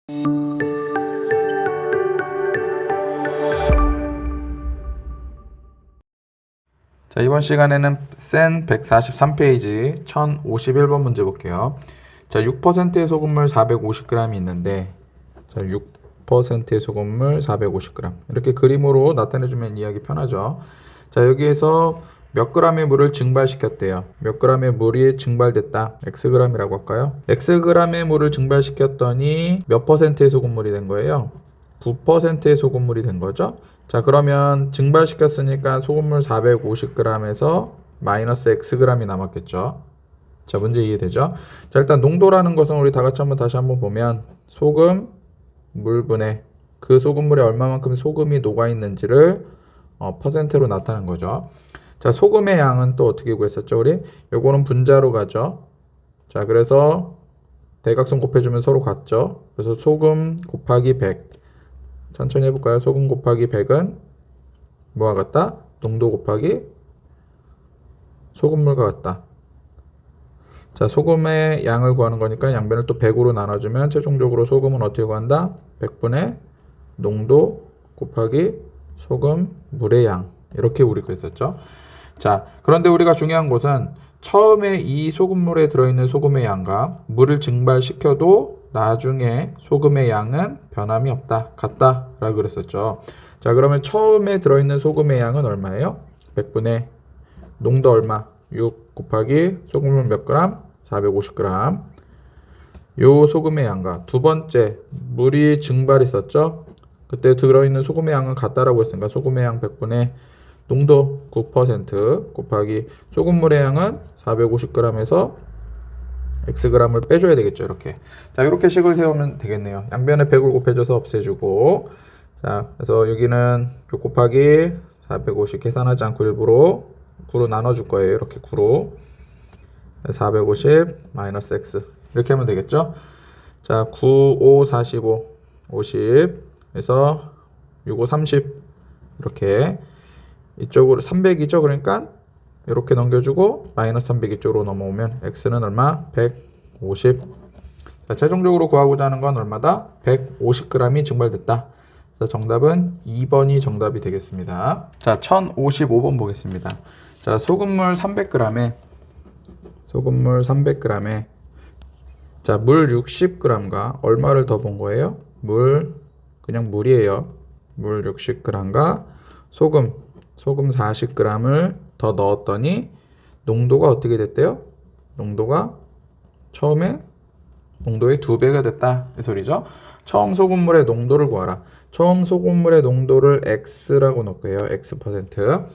자, 이번 시간에는 센 143페이지 1051번 문제 볼게요. 자, 6%의 소금물 450g이 있는데, 자, 6%의 소금물 450g. 이렇게 그림으로 나타내주면 이해하기 편하죠. 자, 여기에서 몇 g의 물을 증발시켰대요. 몇 g의 물이 증발됐다. xg이라고 할까요? xg의 물을 증발시켰더니 몇 %의 소금물이 된 거예요? 9%의 소금물이 된 거죠. 자, 그러면 증발시켰으니까 소금물 450g에서 마이너스 xg이 남았겠죠. 자, 문제 이해되죠? 자, 일단 농도라는 것은 우리 다 같이 다시 한번 보면 소금, 물분해 그 소금물에 얼마만큼 소금이 녹아있는지를 퍼센트로 나타낸 거죠. 자, 소금의 양은 또 어떻게 구했었죠? 우리 요거는 분자로 가죠. 자, 그래서 대각선 곱해주면 서로 같죠. 그래서 소금 곱하기 100. 천천히 해볼까요? 소금 곱하기 100은 뭐와 같다? 농도 곱하기 소금물과 같다. 자, 소금의 양을 구하는 거니까 양변을 또 100으로 나눠주면 최종적으로 소금은 어떻게 구한다? 100분의 농도 곱하기 소금 물의 양. 이렇게 우리 구했었죠. 자, 그런데 우리가 중요한 것은 처음에 이 소금물에 들어있는 소금의 양과 물을 증발시켜도 나중에 소금의 양은 변함이 없다. 같다. 라고 그랬었죠. 자, 그러면 처음에 들어있는 소금의 양은 얼마예요? 100분의 농도 얼마? 6 곱하기 소금물 몇 그램? 450g. 요 소금의 양과 두 번째 물이 증발했었죠. 그때 들어있는 소금의 양은 같다라고 했으니까 소금의 양 100분의 농도 9% 곱하기 소금물의 양은 450g에서 xg을 빼줘야 되겠죠. 이렇게. 자, 이렇게 식을 세우면 되겠네요. 양변에 100을 곱해줘서 없애주고, 자, 그래서 여기는 6 곱하기 450 계산하지 않고 일부러 9로 나눠줄 거예요. 이렇게 9로 450 마이너스 x 이렇게 하면 되겠죠. 자, 9, 5, 45 50 그래서 6, 5, 30 이렇게 이쪽으로 300이죠. 그러니까 이렇게 넘겨주고 마이너스 300 이쪽으로 넘어오면 x는 얼마? 150. 자, 최종적으로 구하고자 하는 건 얼마다? 150g이 증발됐다. 그래서 정답은 2번이 정답이 되겠습니다. 자, 1055번 보겠습니다. 자, 소금물 300g에 자, 물 60g과 얼마를 더 본 거예요? 그냥 물이에요. 물 60g과 소금 40g을 더 넣었더니 농도가 어떻게 됐대요? 농도가 처음에 농도의 2배가 됐다. 이 소리죠. 처음 소금물의 농도를 구하라. 처음 소금물의 농도를 x라고 넣을게요. x%.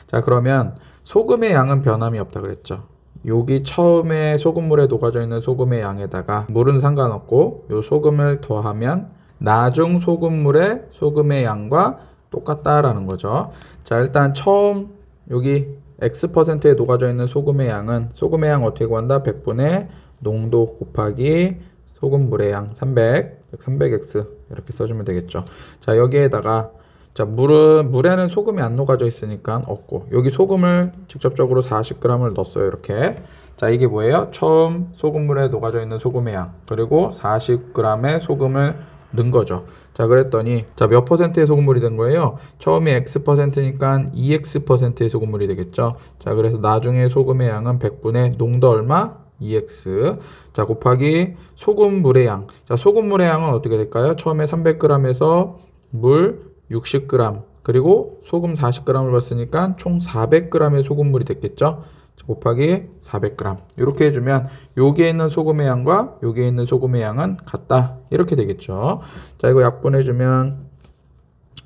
자, 그러면 소금의 양은 변함이 없다 그랬죠. 여기 처음에 소금물에 녹아져 있는 소금의 양에다가 물은 상관없고 요 소금을 더하면 나중 소금물의 소금의 양과 똑같다라는 거죠. 자, 일단 처음 여기 x%에 녹아져 있는 소금의 양은 소금의 양 어떻게 구한다? 100분의 농도 곱하기 소금물의 양 300x 이렇게 써주면 되겠죠. 자, 여기에다가 자, 물에는 소금이 안 녹아져 있으니까 없고 여기 소금을 직접적으로 40g을 넣었어요. 이렇게. 자, 이게 뭐예요? 처음 소금물에 녹아져 있는 소금의 양 그리고 40g의 소금을 넣은 거죠. 자, 그랬더니 자, 몇 %의 소금물이 된 거예요? 처음에 x%니까 2x%의 소금물이 되겠죠. 자, 그래서 나중에 소금의 양은 100분의 농도 얼마? 2x. 자, 곱하기 소금물의 양. 자, 소금물의 양은 어떻게 될까요? 처음에 300g에서 물 60g 그리고 소금 40g을 봤으니까 총 400g의 소금물이 됐겠죠. 곱하기 400g 이렇게 해주면 여기에 있는 소금의 양과 여기에 있는 소금의 양은 같다. 이렇게 되겠죠. 자, 이거 약분해주면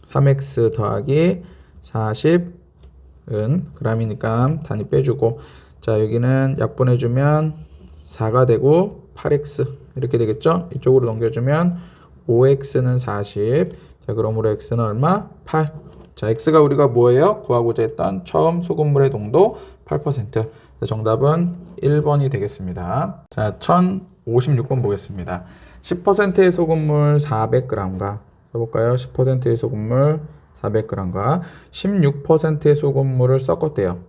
3x 더하기 40은 g이니까 단위 빼주고 자, 여기는 약분해주면 4가 되고 8x 이렇게 되겠죠. 이쪽으로 넘겨주면 5x는 40. 자, 그러므로 x는 얼마? 8. 자, x가 우리가 뭐예요? 구하고자 했던 처음 소금물의 농도 8%. 정답은 1번이 되겠습니다. 자, 1056번 보겠습니다. 10%의 소금물 400g과 써볼까요? 10%의 소금물 400g과 16%의 소금물을 섞었대요.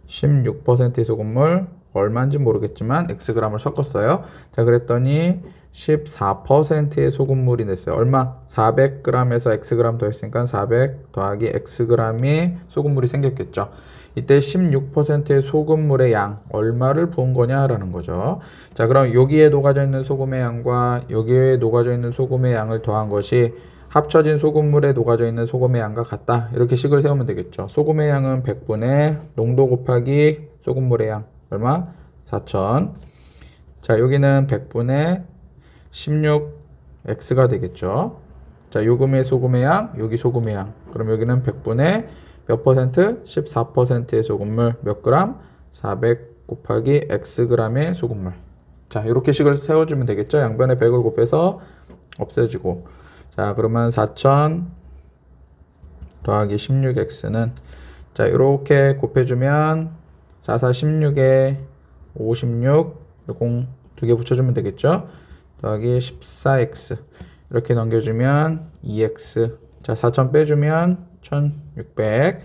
16%의 소금물 얼마인지 모르겠지만 xg을 섞었어요. 자, 그랬더니 14%의 소금물이 냈어요. 얼마? 400g에서 xg 더했으니까 400 더하기 xg의 소금물이 생겼겠죠. 이때 16%의 소금물의 양 얼마를 부은 거냐라는 거죠. 자, 그럼 여기에 녹아져 있는 소금의 양과 여기에 녹아져 있는 소금의 양을 더한 것이 합쳐진 소금물에 녹아져 있는 소금의 양과 같다. 이렇게 식을 세우면 되겠죠. 소금의 양은 100분의 농도 곱하기 소금물의 양 얼마? 4000. 자, 여기는 100분의 16x가 되겠죠. 자, 요금의 소금의 양, 여기 소금의 양. 그럼 여기는 100분의 몇 퍼센트? 14%의 소금물 몇 그램? 400 곱하기 xg의 소금물. 자, 이렇게 식을 세워주면 되겠죠. 양변에 100을 곱해서 없애주고. 자, 그러면 4000 더하기 16x는 자, 이렇게 곱해주면 4, 4, 16에 56 0 두 개 붙여주면 되겠죠. 더하기 14x 이렇게 넘겨주면 2x. 자, 4000 빼주면 1600.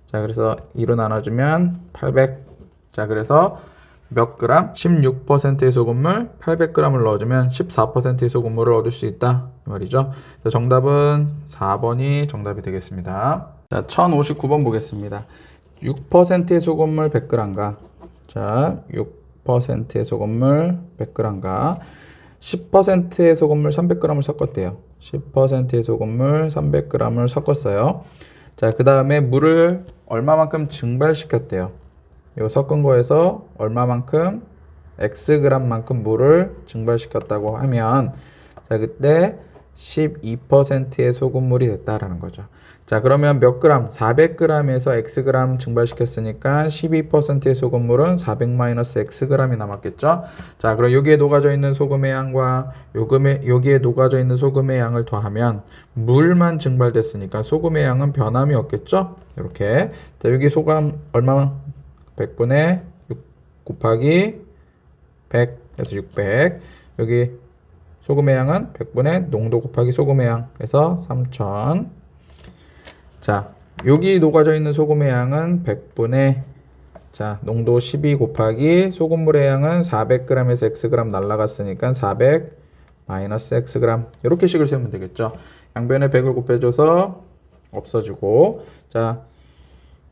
자, 그래서 2로 나눠주면 800. 자, 그래서 몇 그램? 16%의 소금물 800g을 넣어주면 14%의 소금물을 얻을 수 있다 이 말이죠. 자, 정답은 4번이 정답이 되겠습니다. 자, 1059번 보겠습니다. 6%의 소금물 100g과 자, 6%의 소금물 100g과 10%의 소금물 300g을 섞었대요. 10%의 소금물 300g을 섞었어요. 자, 그 다음에 물을 얼마만큼 증발시켰대요. 이거 섞은 거에서 얼마만큼 xg만큼 물을 증발시켰다고 하면 자, 그때 12%의 소금물이 됐다라는 거죠. 자, 그러면 몇 그램? 400g에서 xg 증발시켰으니까 12%의 소금물은 400-xg이 남았겠죠. 자, 그럼 여기에 녹아져 있는 소금의 양과 여기에 녹아져 있는 소금의 양을 더하면 물만 증발됐으니까 소금의 양은 변함이 없겠죠. 이렇게. 자, 여기 소금 얼마? 100분의 6 곱하기 100에서 600. 여기 소금의 양은 100분의 농도 곱하기 소금의 양 그래서 3000. 자, 여기 녹아져 있는 소금의 양은 100분의 자, 농도 12 곱하기 소금물의 양은 400g에서 xg 날라갔으니까 400 마이너스 xg 이렇게 식을 세우면 되겠죠. 양변에 100을 곱해줘서 없어지고 자,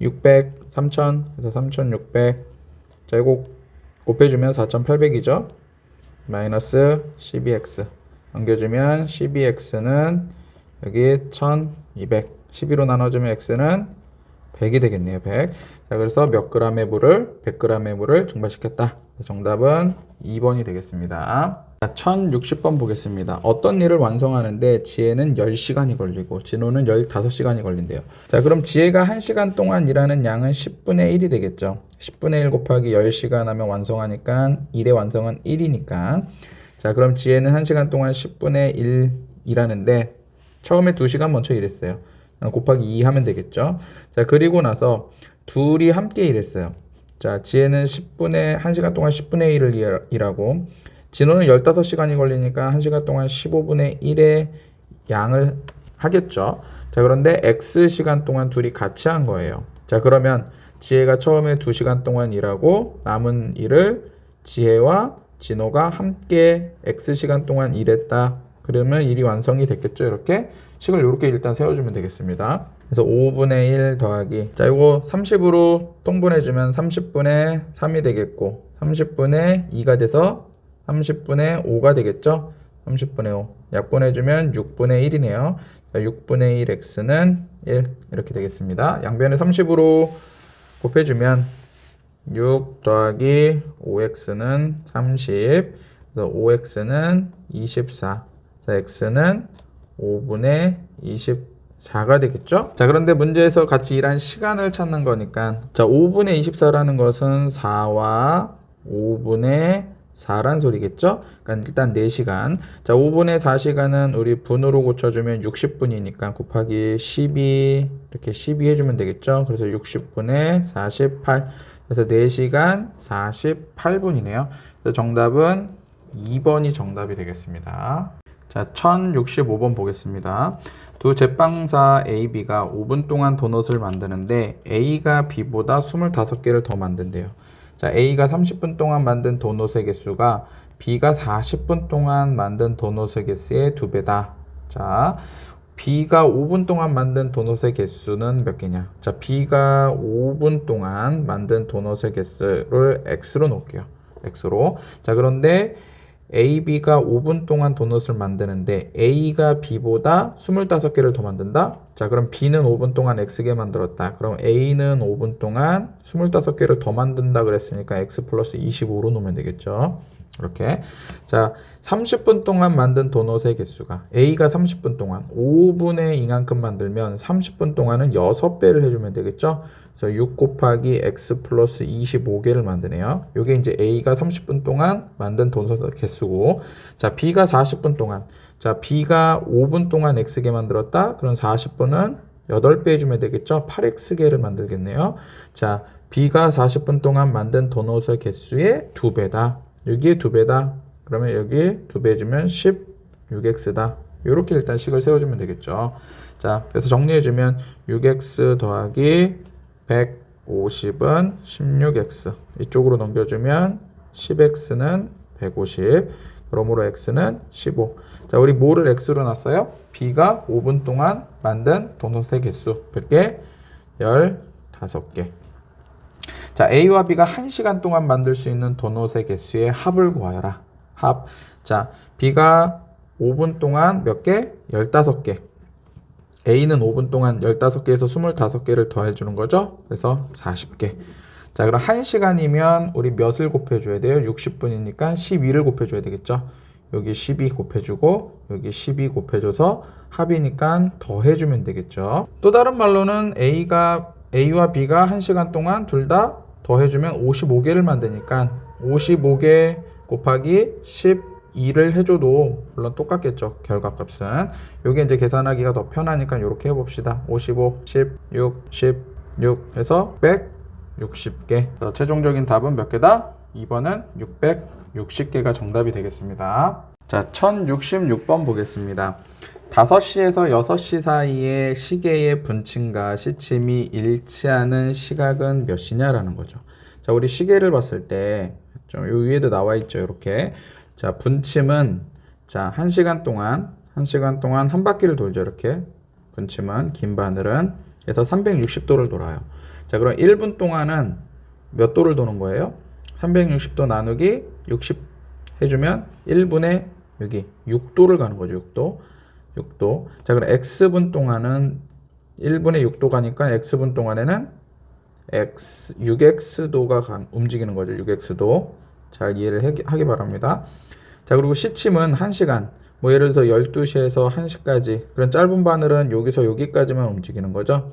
600, 3000 그래서 3600. 자, 이거 곱해주면 4800이죠. 마이너스 12x 넘겨주면 12x는 여기 1200 12로 나눠주면 x는 100이 되겠네요. 100. 자, 그래서 몇 g의 물을 100g의 물을 증발시켰다. 정답은 2번이 되겠습니다. 자, 1060번 보겠습니다. 어떤 일을 완성하는데 지혜는 10시간이 걸리고 진호는 15시간이 걸린대요. 자, 그럼 지혜가 1시간 동안 일하는 양은 10분의 1이 되겠죠. 10분의 1 곱하기 10시간 하면 완성하니까 1의 완성은 1이니까 자, 그럼 지혜는 1시간 동안 10분의 1 일하는데 처음에 2시간 먼저 일했어요. 곱하기 2 하면 되겠죠. 자, 그리고 나서 둘이 함께 일했어요. 자, 지혜는 1시간 동안 10분의 1을 일하고 진호는 15시간이 걸리니까 1시간 동안 15분의 1의 양을 하겠죠. 자, 그런데 X시간 동안 둘이 같이 한 거예요. 자, 그러면 지혜가 처음에 2시간 동안 일하고 남은 일을 지혜와 진호가 함께 X시간 동안 일했다. 그러면 일이 완성이 됐겠죠. 이렇게 식을 이렇게 일단 세워주면 되겠습니다. 그래서 5분의 1 더하기 자, 이거 30으로 통분해주면 30분의 3이 되겠고 30분의 2가 돼서 30분의 5가 되겠죠. 30분의 5 약분해주면 6분의 1이네요. 6분의 1 x는 1 이렇게 되겠습니다. 양변에 30으로 곱해주면 6 더하기 5x는 30 그래서 5x는 24 x는 5분의 24가 되겠죠. 자, 그런데 문제에서 같이 일한 시간을 찾는 거니까 자, 5분의 24라는 것은 4와 5분의 4란 소리겠죠. 그러니까 일단 4시간. 자, 5분의 4시간은 우리 분으로 고쳐주면 60분이니까 곱하기 12 이렇게 12 해주면 되겠죠. 그래서 60분의 48 그래서 4시간 48분이네요. 그래서 정답은 2번이 정답이 되겠습니다. 자, 1065번 보겠습니다. 두 제빵사 A, B가 5분 동안 도넛을 만드는데 A가 B보다 25개를 더 만든대요. 자, A가 30분 동안 만든 도넛의 개수가 B가 40분 동안 만든 도넛의 개수의 2배다. 자, B가 5분 동안 만든 도넛의 개수는 몇 개냐? 자, B가 5분 동안 만든 도넛의 개수를 X로 놓을게요. X로. 자, 그런데 A, B가 5분 동안 도넛을 만드는데 A가 B보다 25개를 더 만든다? 자, 그럼 B는 5분 동안 X개 만들었다. 그럼 A는 5분 동안 25개를 더 만든다 그랬으니까 X 플러스 25로 놓으면 되겠죠. 이렇게. 자, 30분 동안 만든 도넛의 개수가 A가 30분 동안 5분의 2만큼 만들면 30분 동안은 6배를 해주면 되겠죠. 그래서 6 곱하기 X 플러스 25개를 만드네요. 이게 이제 A가 30분 동안 만든 도넛의 개수고, 자, B가 40분 동안, 자, B가 5분 동안 X개 만들었다. 그럼 40분은 8배 해주면 되겠죠. 8X개를 만들겠네요. 자, B가 40분 동안 만든 도넛의 개수의 2배다. 여기에 2배다. 그러면 여기에 2배 해주면 16x다. 이렇게 일단 식을 세워주면 되겠죠. 자, 그래서 정리해주면 6x 더하기 150은 16x. 이쪽으로 넘겨주면 10x는 150. 그러므로 x는 15. 자, 우리 뭐를 x로 놨어요? B가 5분 동안 만든 도넛의 개수. 몇 개? 15개. 자, A와 B가 1시간 동안 만들 수 있는 도넛의 개수의 합을 구하여라. 합. 자, B가 5분 동안 몇 개? 15개. A는 5분 동안 15개에서 25개를 더해주는 거죠. 그래서 40개. 자, 그럼 1시간이면 우리 몇을 곱해줘야 돼요? 60분이니까 12를 곱해줘야 되겠죠. 여기 12 곱해주고 여기 12 곱해줘서 합이니까 더해주면 되겠죠. 또 다른 말로는 A와 B가 1시간 동안 둘 다 더해주면 55개를 만드니까 55개 곱하기 12를 해줘도 물론 똑같겠죠. 결과값은. 요게 이제 계산하기가 더 편하니까 이렇게 해봅시다. 55, 16, 16 해서 160개. 최종적인 답은 몇 개다? 2번은 660개가 정답이 되겠습니다. 자, 1066번 보겠습니다. 5시에서 6시 사이에 시계의 분침과 시침이 일치하는 시각은 몇 시냐라는 거죠. 자, 우리 시계를 봤을 때, 좀 요 위에도 나와 있죠. 이렇게. 자, 분침은, 자, 1시간 동안 한 바퀴를 돌죠. 이렇게. 분침은, 긴 바늘은. 그래서 360도를 돌아요. 자, 그럼 1분 동안은 몇 도를 도는 거예요? 360도 나누기 60 해주면 1분에 여기 6도를 가는 거죠. 6도. 자, 그럼 X분 동안은 1분에 6도 가니까 X분 동안에는 6X도가 움직이는 거죠. 6X도. 잘 이해를 하기 바랍니다. 자, 그리고 시침은 1시간. 뭐 예를 들어서 12시에서 1시까지. 그런 짧은 바늘은 여기서 여기까지만 움직이는 거죠.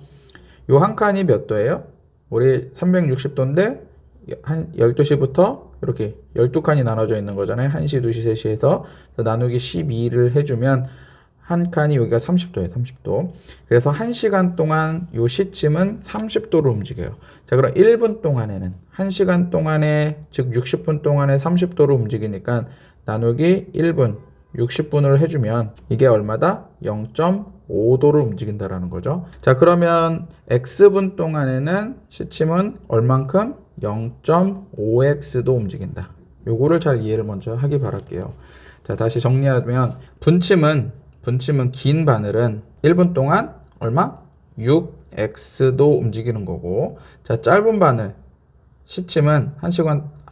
요 한 칸이 몇 도예요? 우리 360도인데 한 12시부터 이렇게 12칸이 나눠져 있는 거잖아요. 1시, 2시, 3시에서 나누기 12를 해주면 한 칸이 여기가 30도예요. 30도. 그래서 1시간 동안 요 시침은 30도로 움직여요. 자, 그럼 1분 동안에는 1시간 동안에 즉 60분 동안에 30도로 움직이니까 나누기 1분 60분을 해주면 이게 얼마다? 0.5도를 움직인다라는 거죠. 자, 그러면 X분 동안에는 시침은 얼만큼? 0.5x도 움직인다. 요거를 잘 이해를 먼저 하기 바랄게요. 자, 다시 정리하면 분침은 긴 바늘은 1분 동안 얼마? 6x도 움직이는 거고, 자, 짧은 바늘 시침은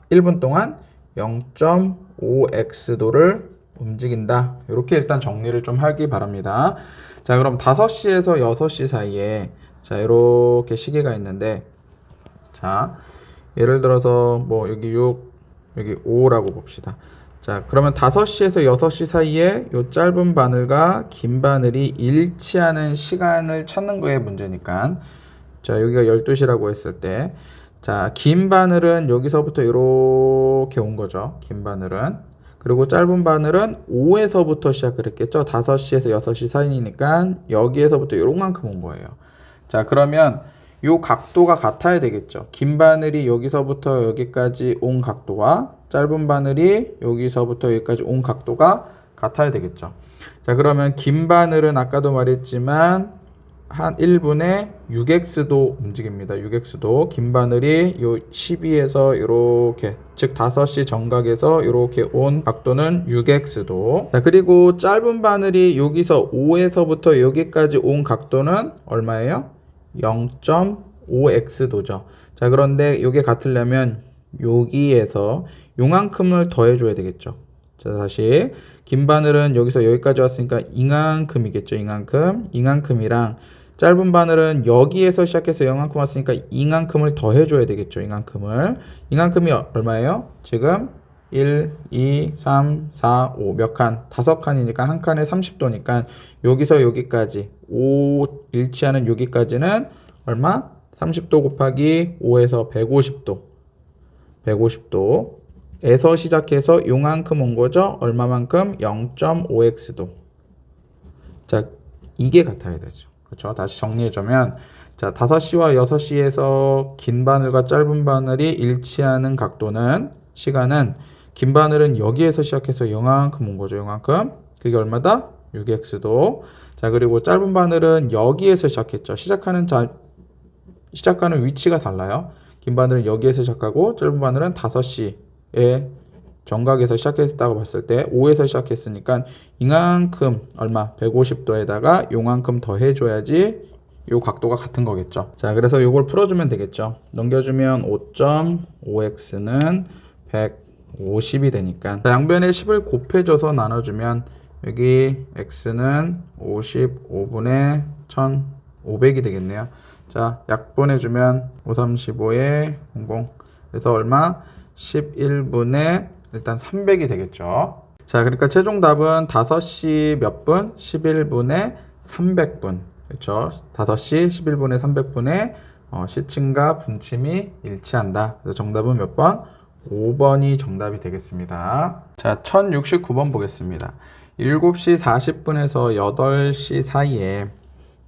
1분 동안 0.5x도를 움직인다. 이렇게 일단 정리를 좀 하기 바랍니다. 자, 그럼 5시에서 6시 사이에 자, 이렇게 시계가 있는데, 자, 예를 들어서 뭐 여기 6, 여기 5라고 봅시다. 자, 그러면 5시에서 6시 사이에 요 짧은 바늘과 긴 바늘이 일치하는 시간을 찾는 거에 문제니까, 자, 여기가 12시라고 했을 때, 자, 긴 바늘은 여기서부터 이렇게 온 거죠. 긴 바늘은. 그리고 짧은 바늘은 5에서부터 시작을 했겠죠. 5시에서 6시 사이니까 여기에서부터 요만큼 온 거예요. 자, 그러면 요 각도가 같아야 되겠죠. 긴 바늘이 여기서부터 여기까지 온 각도와 짧은 바늘이 여기서부터 여기까지 온 각도가 같아야 되겠죠. 자, 그러면 긴 바늘은 아까도 말했지만 한 1분에 6x도 움직입니다. 6x도 긴 바늘이 요 12에서 이렇게 즉 5시 정각에서 이렇게 온 각도는 6x도. 자, 그리고 짧은 바늘이 여기서 5에서부터 여기까지 온 각도는 얼마예요? 0.5x도죠. 자, 그런데 이게 같으려면 여기에서 요만큼을 더해줘야 되겠죠. 자, 다시 긴 바늘은 여기서 여기까지 왔으니까 이만큼이겠죠. 이만큼이랑 짧은 바늘은 여기에서 시작해서 이만큼 왔으니까 이만큼을 더해줘야 되겠죠. 이만큼이 얼마예요? 지금 1, 2, 3, 4, 5 몇 칸? 5칸이니까 한 칸에 30도니까 여기서 여기까지 5 일치하는 여기까지는 얼마? 30도 곱하기 5에서 150도 에서 시작해서 요만큼 온 거죠. 얼마만큼? 0.5x도. 자, 이게 같아야 되죠. 그렇죠? 다시 정리해주면, 자, 5시와 6시에서 긴 바늘과 짧은 바늘이 일치하는 각도는, 시간은, 긴 바늘은 여기에서 시작해서 요만큼 온 거죠. 요만큼. 그게 얼마다? 6x도. 자, 그리고 짧은 바늘은 여기에서 시작했죠. 시작하는 위치가 달라요. 긴 바늘은 여기에서 시작하고, 짧은 바늘은 5시. 정각에서 시작했다고 봤을 때 5에서 시작했으니까 이만큼 얼마 150도에다가 요만큼 더 해줘야지 요 각도가 같은 거겠죠. 자, 그래서 요걸 풀어주면 되겠죠. 넘겨주면 5.5x는 150이 되니까 양변에 10을 곱해줘서 나눠주면 여기 x는 55분의 1500이 되겠네요. 자, 약분해주면 535에 00 그래서 얼마? 11분의 일단 300이 되겠죠. 자, 그러니까 최종 답은 5시 몇 분? 11분의 300분. 그렇죠? 5시 11분의 300분에 시침과 분침이 일치한다. 그래서 정답은 몇 번? 5번이 정답이 되겠습니다. 자, 1069번 보겠습니다. 7시 40분에서 8시 사이에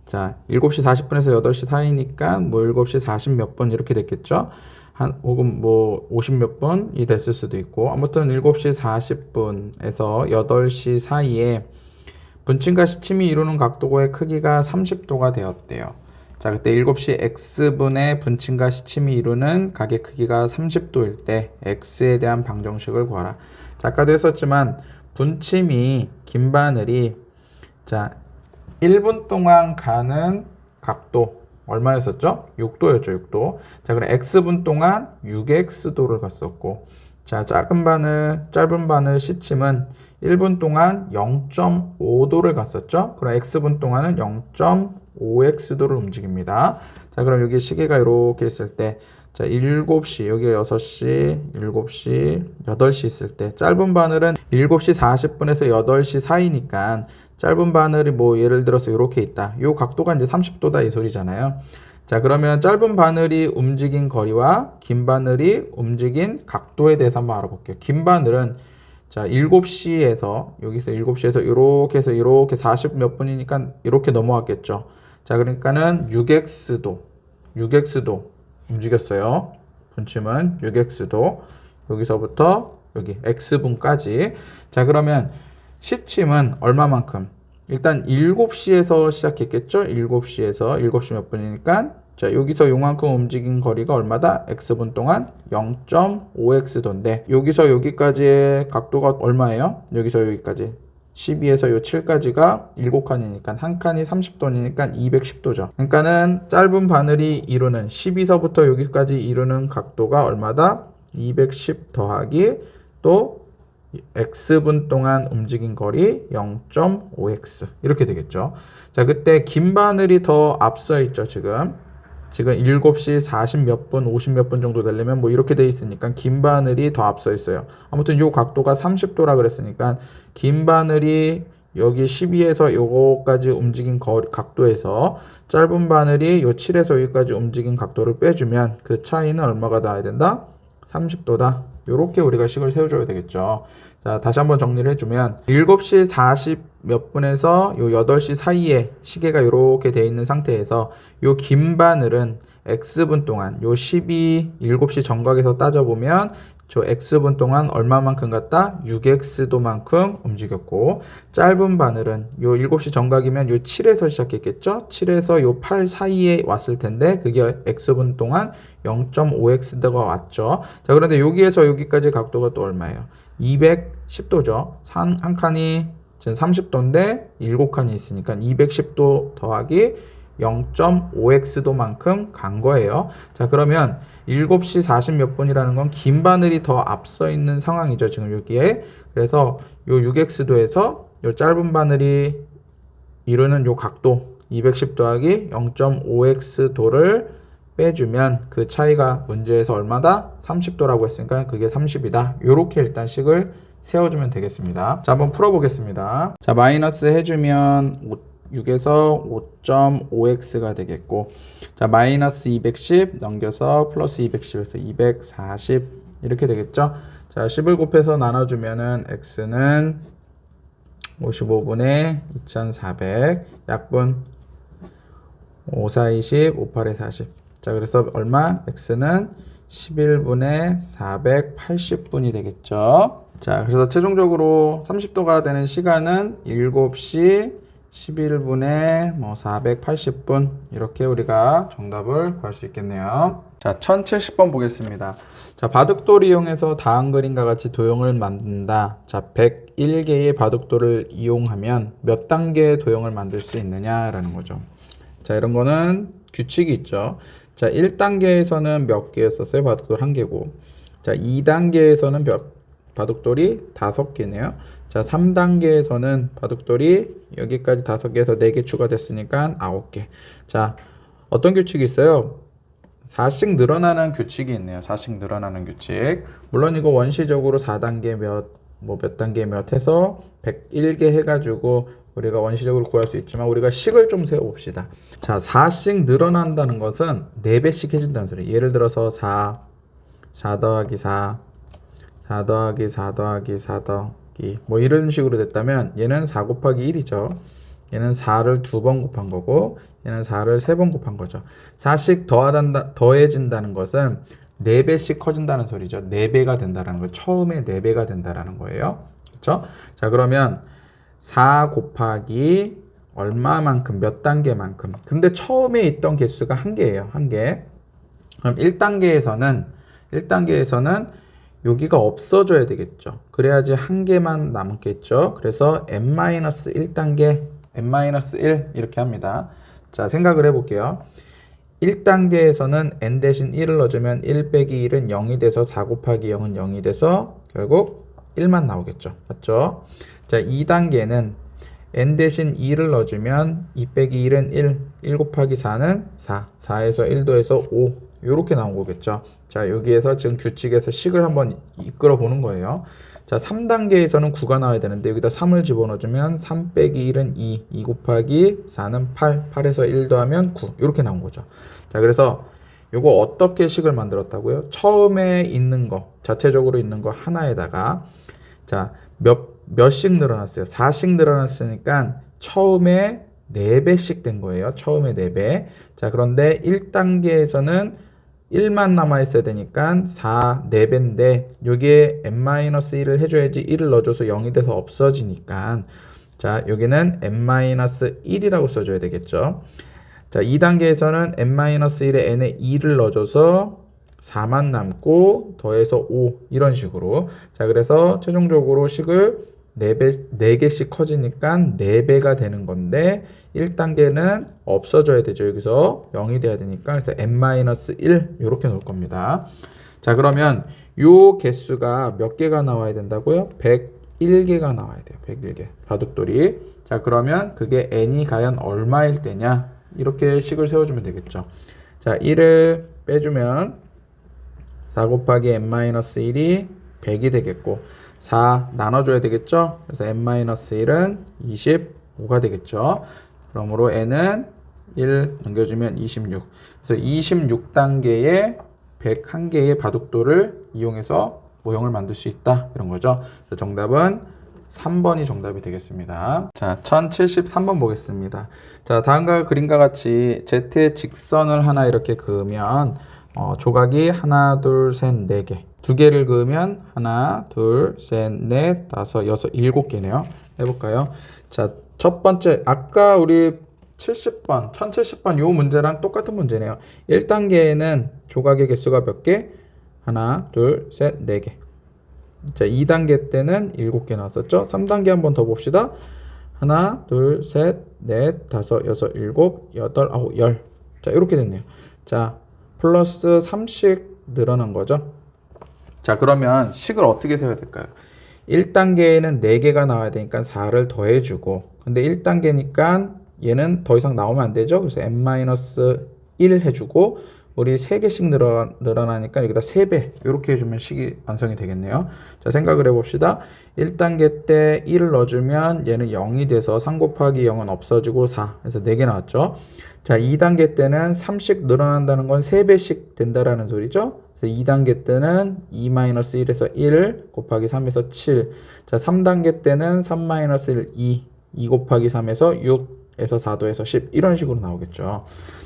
자, 7시 40분에서 8시 사이니까 뭐 7시 40 몇 분 이렇게 됐겠죠? 혹은 뭐 50 몇 분이 됐을 수도 있고 아무튼 7시 40분에서 8시 사이에 분침과 시침이 이루는 각도의 크기가 30도가 되었대요. 자, 그때 7시 x분의 분침과 시침이 이루는 각의 크기가 30도일 때 x에 대한 방정식을 구하라. 자, 아까도 했었지만 분침이 긴 바늘이 자 1분 동안 가는 각도 얼마였었죠? 6도였죠, 6도. 자, 그럼 x분 동안 6x도를 갔었고, 자, 짧은 바늘 시침은 1분 동안 0.5도를 갔었죠? 그럼 x분 동안은 0.5x도를 움직입니다. 자, 그럼 여기 시계가 이렇게 있을 때, 자, 7시, 여기 6시, 7시, 8시 있을 때, 짧은 바늘은 7시 40분에서 8시 사이니까, 짧은 바늘이 뭐 예를 들어서 이렇게 있다. 요 각도가 이제 30도다 이 소리잖아요. 자, 그러면 짧은 바늘이 움직인 거리와 긴 바늘이 움직인 각도에 대해서 한번 알아볼게요. 긴 바늘은 자, 7시에서 여기서 7시에서 이렇게 해서 이렇게 40 몇 분이니까 이렇게 넘어왔겠죠. 자, 그러니까는 6x도 움직였어요. 분침은 6x도 여기서부터 여기 x분까지. 자, 그러면 시침은 얼마만큼? 일단 7시에서 시작했겠죠? 7시 몇 분이니까 자, 여기서 요만큼 움직인 거리가 얼마다? x분 동안 0.5x도인데 여기서 여기까지의 각도가 얼마예요? 여기서 여기까지 12에서 요 7까지가 7칸이니까 한 칸이 30도니까 210도죠. 그러니까는 짧은 바늘이 이루는 12서부터 여기까지 이루는 각도가 얼마다? 210 더하기 또 x분 동안 움직인 거리 0.5x 이렇게 되겠죠. 자, 그때 긴 바늘이 더 앞서 있죠. 지금 7시 40 몇 분, 50 몇 분 정도 되려면 뭐 이렇게 돼 있으니까 긴 바늘이 더 앞서 있어요. 아무튼 요 각도가 30도라 그랬으니까 긴 바늘이 여기 12에서 요거까지 움직인 각도에서 짧은 바늘이 요 7에서 여기까지 움직인 각도를 빼주면 그 차이는 얼마가 나야 된다? 30도다. 요렇게 우리가 식을 세워줘야 되겠죠. 자, 다시 한번 정리를 해주면 7시 40 몇 분에서 요 8시 사이에 시계가 요렇게 돼 있는 상태에서 요 긴 바늘은 x분 동안 요 7시 정각에서 따져보면 저 x분 동안 얼마만큼 갔다? 6x도만큼 움직였고, 짧은 바늘은 요 7시 정각이면 요 7에서 시작했겠죠? 7에서 요 8 사이에 왔을 텐데 그게 x분 동안 0.5x가 왔죠. 자, 그런데 여기에서 여기까지 각도가 또 얼마예요? 210도죠. 한 칸이 지금 30도인데 7칸이 있으니까 210도 더하기 0.5x도만큼 간 거예요. 자, 그러면 7시 40 몇 분이라는 건 긴 바늘이 더 앞서 있는 상황이죠. 지금 여기에. 그래서 요 6x도에서 요 짧은 바늘이 이루는 요 각도 210 더하기 0.5x도를 빼주면 그 차이가 문제에서 얼마다? 30도라고 했으니까 그게 30이다. 요렇게 일단 식을 세워주면 되겠습니다. 자, 한번 풀어보겠습니다. 자, 마이너스 해주면 6에서 5.5x가 되겠고, 자, 마이너스 210 넘겨서 플러스 210에서 240 이렇게 되겠죠. 자, 10을 곱해서 나눠주면은 x는 55분의 2400 약분 5, 4, 20, 5, 8에 40. 자, 그래서 얼마? x는 11분의 480분이 되겠죠. 자, 그래서 최종적으로 30도가 되는 시간은 7시 11분에 480분 이렇게 우리가 정답을 구할 수 있겠네요. 자, 1070번 보겠습니다. 자, 바둑돌 이용해서 다음 그림과 같이 도형을 만든다. 자, 101개의 바둑돌을 이용하면 몇 단계의 도형을 만들 수 있느냐라는 거죠. 자, 이런 거는 규칙이 있죠. 자, 1단계에서는 몇 개였었어요? 바둑돌 1개고. 자, 2단계에서는 바둑돌이 5개네요. 자, 3단계에서는 바둑돌이 여기까지 5개에서 4개 추가됐으니까 9개. 자, 어떤 규칙이 있어요? 4씩 늘어나는 규칙이 있네요. 4씩 늘어나는 규칙. 물론 이거 원시적으로 4단계 몇 단계 몇 해서 101개 해가지고 우리가 원시적으로 구할 수 있지만 우리가 식을 좀 세워봅시다. 자, 4씩 늘어난다는 것은 4배씩 해준다는 소리. 예를 들어서 4 더하기 4 더하기 4 더하기 4 더하기 뭐 이런 식으로 됐다면 얘는 4 곱하기 1이죠. 얘는 4를 2번 곱한 거고 얘는 4를 3번 곱한 거죠. 4씩 더해진다는 것은 4배씩 커진다는 소리죠. 4배가 된다는 거예요. 처음에 4배가 된다는 거예요. 그렇죠? 자, 그러면 4 곱하기 얼마만큼 몇 단계만큼. 근데 처음에 있던 개수가 1개예요. 1개. 그럼 1단계에서는 여기가 없어져야 되겠죠. 그래야지 1개만 남겠죠. 그래서 n-1단계, n-1 이렇게 합니다. 자, 생각을 해볼게요. 1단계에서는 n 대신 1을 넣어주면 1 빼기 1은 0이 돼서 4 곱하기 0은 0이 돼서 결국 1만 나오겠죠. 맞죠? 자, 2단계는 n 대신 2를 넣어주면 2 빼기 1은 1 곱하기 4는 4에서 1 더해서 5 이렇게 나온 거겠죠. 자, 여기에서 지금 규칙에서 식을 한번 이끌어 보는 거예요. 자, 3단계에서는 9가 나와야 되는데 여기다 3을 집어넣어주면 3 빼기 1은 2 곱하기 4는 8에서 1 더하면 9 이렇게 나온 거죠. 자, 그래서 요거 어떻게 식을 만들었다고요? 처음에 있는 거, 자체적으로 있는 거 하나에다가 자, 몇씩 늘어났어요? 4씩 늘어났으니까 처음에 4배씩 된 거예요. 처음에 4배. 자, 그런데 1단계에서는 1만 남아있어야 되니까 4배인데 여기에 n-1을 해줘야지 1을 넣어줘서 0이 돼서 없어지니까 자, 여기는 n-1이라고 써줘야 되겠죠. 자, 2단계에서는 n-1에 n에 2를 넣어줘서 4만 남고 더해서 5 이런 식으로. 자, 그래서 최종적으로 식을 4개씩 커지니까 4배가 되는 건데 1단계는 없어져야 되죠. 여기서 0이 돼야 되니까 그래서 n-1 이렇게 놓을 겁니다. 자, 그러면 요 개수가 몇 개가 나와야 된다고요? 101개가 나와야 돼요. 101개 바둑돌이. 자, 그러면 그게 n이 과연 얼마일 때냐 이렇게 식을 세워주면 되겠죠. 자, 1을 빼주면 4 곱하기 n-1이 100이 되겠고 4 나눠줘야 되겠죠. 그래서 n-1은 25가 되겠죠. 그러므로 n은 1 넘겨주면 26. 그래서 26단계에 101개의 바둑돌을 이용해서 모형을 만들 수 있다. 이런 거죠. 그래서 정답은 3번이 정답이 되겠습니다. 자, 1073번 보겠습니다. 자, 다음과 그림과 같이 Z의 직선을 하나 이렇게 그으면 조각이 하나, 둘, 셋, 4개. 두 개를 그으면 하나, 둘, 셋, 넷, 다섯, 여섯, 일곱 개네요. 해볼까요? 자, 첫 번째 아까 우리 70번, 1070번 요 문제랑 똑같은 문제네요. 1단계에는 조각의 개수가 몇 개? 하나, 둘, 셋, 네 개. 자, 2단계 때는 7개 나왔었죠? 3단계 한번 더 봅시다. 하나, 둘, 셋, 넷, 다섯, 여섯, 일곱, 여덟, 아홉, 열. 자, 이렇게 됐네요. 자, 플러스 3씩 늘어난 거죠. 자, 그러면 식을 어떻게 세워야 될까요? 1단계에는 4개가 나와야 되니까 4를 더해주고, 근데 1단계니까 얘는 더 이상 나오면 안 되죠? 그래서 n-1 해주고, 우리 3개씩 늘어나니까 여기다 3배 이렇게 해주면 식이 완성이 되겠네요. 자, 생각을 해봅시다. 1단계 때 1을 넣어주면 얘는 0이 돼서 3 곱하기 0은 없어지고 4. 그래서 4개 나왔죠. 자, 2단계 때는 3씩 늘어난다는 건 3배씩 된다라는 소리죠. 그래서 2단계 때는 2-1에서 1 곱하기 3에서 7. 자, 3단계 때는 3-1, 2 곱하기 3에서 6에서 4도에서 10 이런 식으로 나오겠죠.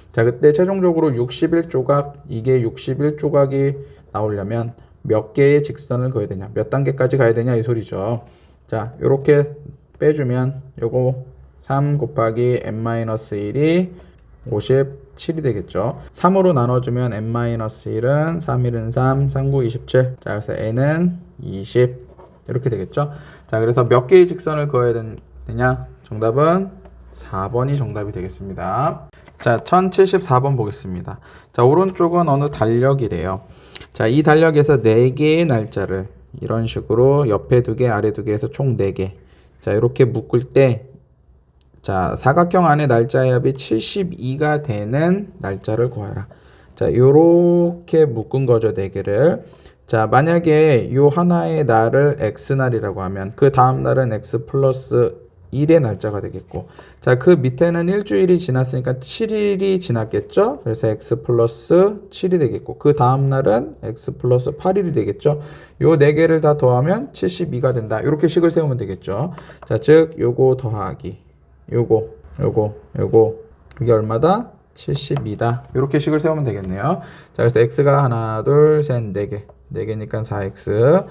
자, 그때 최종적으로 61조각, 이게 61조각이 나오려면 몇 개의 직선을 그어야 되냐, 몇 단계까지 가야 되냐 이 소리죠. 자, 요렇게 빼주면 요거 3 곱하기 n-1이 57이 되겠죠. 3으로 나눠주면 n-1은 3, 1은 3, 3, 9, 27. 자, 그래서 n은 20 이렇게 되겠죠. 자, 그래서 몇 개의 직선을 그어야 되냐? 정답은 4번이 정답이 되겠습니다. 자, 1074번 보겠습니다. 자, 오른쪽은 어느 달력이래요. 자, 이 달력에서 4개의 날짜를 이런 식으로 옆에 2개, 아래 2개 해서 총 4개. 자, 이렇게 묶을 때, 자, 사각형 안에 날짜의 합이 72가 되는 날짜를 구하라. 자, 요렇게 묶은 거죠, 4개를. 자, 만약에 요 하나의 날을 X날이라고 하면 그 다음 날은 X 플러스 1의 날짜가 되겠고, 자, 그 밑에는 일주일이 지났으니까 7일이 지났겠죠? 그래서 X 플러스 7이 되겠고, 그 다음 날은 X 플러스 8일이 되겠죠? 요 4개를 다 더하면 72가 된다. 이렇게 식을 세우면 되겠죠? 자, 즉, 요거 더하기, 요거, 이게 얼마다? 72다. 이렇게 식을 세우면 되겠네요. 자, 그래서 X가 하나, 둘, 셋, 4개. 4개니까 4X.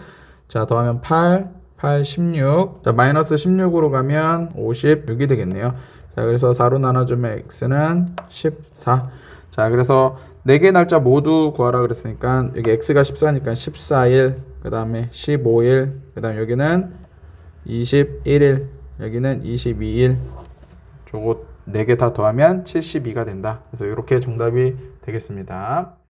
자, 더하면 8, 16. 자, 마이너스 16으로 가면 56이 되겠네요. 자, 그래서 4로 나눠주면 x는 14. 자, 그래서 4개 날짜 모두 구하라 그랬으니까 여기 x가 14니까 14일, 그 다음에 15일, 그 다음에 여기는 21일, 여기는 22일. 저거 4개 다 더하면 72가 된다. 그래서 이렇게 정답이 되겠습니다.